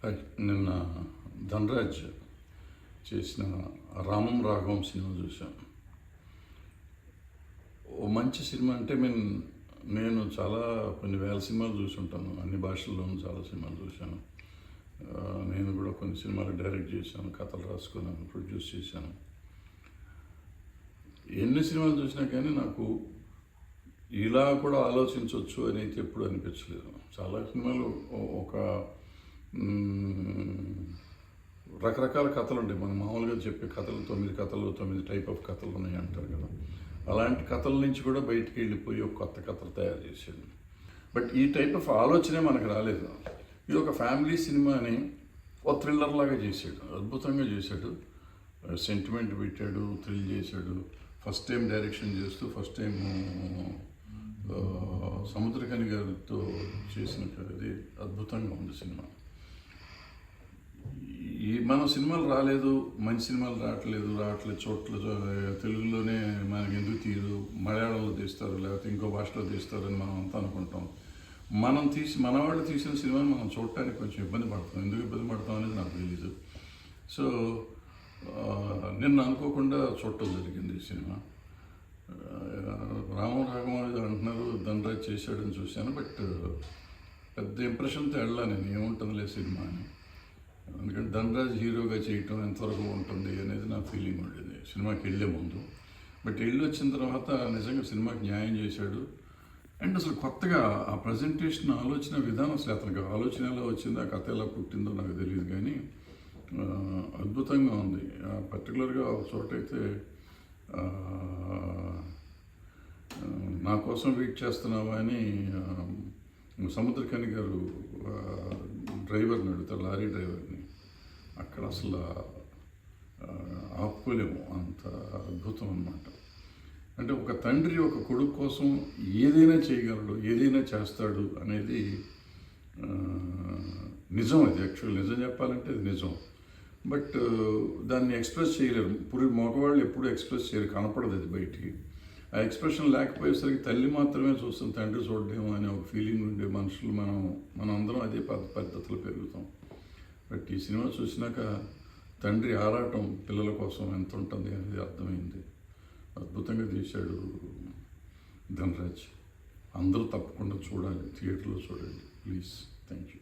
నిన్న ధనరాజ్ చేసిన రామం రాఘవం సినిమా చూశాను. ఓ మంచి సినిమా అంటే నేను చాలా కొన్ని వేల సినిమాలు చూసుంటాను, అన్ని భాషల్లోనూ చాలా సినిమాలు చూశాను. నేను కూడా కొన్ని సినిమాలు డైరెక్ట్ చేశాను, కథలు రాసుకున్నాను, ప్రొడ్యూస్ చేశాను. ఎన్ని సినిమాలు చూసినా కానీ నాకు ఇలా కూడా ఆలోచించవచ్చు అని అయితే ఎప్పుడు అనిపించలేదు. చాలా సినిమాలు ఒక రకరకాల కథలు ఉంటాయి. మనం మామూలుగా చెప్పే కథలు 9 టైప్ ఆఫ్ కథలు ఉన్నాయి అంటారు కదా. అలాంటి కథల నుంచి కూడా బయటికి వెళ్ళిపోయి ఒక కొత్త కథలు తయారు చేశాడు. బట్ ఈ టైప్ ఆఫ్ ఆలోచనే మనకు రాలేదు. ఇది ఒక ఫ్యామిలీ సినిమా అని ఒక థ్రిల్లర్ లాగా చేశాడు, అద్భుతంగా చేశాడు. సెంటిమెంట్ పెట్టాడు, థ్రిల్ చేశాడు. ఫస్ట్ టైం డైరెక్షన్ చేస్తూ ఫస్ట్ టైం సముద్రకని గారితో చేసినది అద్భుతంగా ఉంది సినిమా. మన సినిమాలు రాలేదు, మంచి సినిమాలు రావట్లేదు చోట్ల తెలుగులోనే మనకి ఎందుకు తీయరు, మలయాళంలో తీస్తారు లేకపోతే ఇంకో భాషలో తీస్తారని మనం అంతా అనుకుంటాం. మన వాళ్ళు తీసిన సినిమాని మనం చూడటానికి కొంచెం ఇబ్బంది పడతాం. ఎందుకు ఇబ్బంది పడతాం అనేది నాకు తెలీదు. సో నిన్న అనుకోకుండా చూడటం జరిగింది ఈ సినిమా. రామం రాఘవం అనేది అంటున్నారు, ధనరాజ్ చేశాడని చూశాను. బట్ పెద్ద ఇంప్రెషన్తో వెళ్ళా నేను, ఏముంటుందిలే సినిమా అని. ఎందుకంటే ధనరాజ్ హీరోగా చేయటం ఎంతవరకు ఉంటుంది అనేది నా ఫీలింగ్ ఉండేది సినిమాకి వెళ్ళే ముందు. బట్ వెళ్ళి వచ్చిన తర్వాత నిజంగా సినిమాకి న్యాయం చేశాడు. అండ్ అసలు కొత్తగా ఆ ప్రజెంటేషన్ ఆలోచన విధానం, అసలు అతనికి ఆలోచన ఎలా వచ్చిందో, ఆ కథ ఎలా పుట్టిందో నాకు తెలియదు, కానీ అద్భుతంగా ఉంది. పర్టికులర్గా ఒక చోటైతే నా కోసం వెయిట్ చేస్తున్నావా అని సముద్రకని గారు డ్రైవర్ని అడుగుతారు, లారీ డ్రైవర్ని. అక్కడ అసలు ఆపుకోలేము, అంత అద్భుతం అన్నమాట. అంటే ఒక తండ్రి ఒక కొడుకు కోసం ఏదైనా చేయగలడు, ఏదైనా చేస్తాడు అనేది నిజం. అది యాక్చువల్ నిజం చెప్పాలంటే అది నిజం. బట్ దాన్ని ఎక్స్ప్రెస్ చేయలేరు. ఇప్పుడు మగవాళ్ళు ఎప్పుడు ఎక్స్ప్రెస్ చేయరు, కనపడదు అది బయటికి. ఆ ఎక్స్ప్రెషన్ లేకపోయేసరికి తల్లి మాత్రమే చూస్తాం, తండ్రి చూడలేము అనే ఒక ఫీలింగ్ ఉండే మనుషులు మనం అందరం అదే పద్ధతిలో పెరుగుతాం. బట్ ఈ సినిమా చూసినాక తండ్రి ఆరాటం పిల్లల కోసం ఎంత ఉంటుంది అనేది అర్థమైంది. అద్భుతంగా తీశాడు ధనరాజ్. అందరూ తప్పకుండా చూడాలి, థియేటర్లో చూడండి ప్లీజ్. Thank you.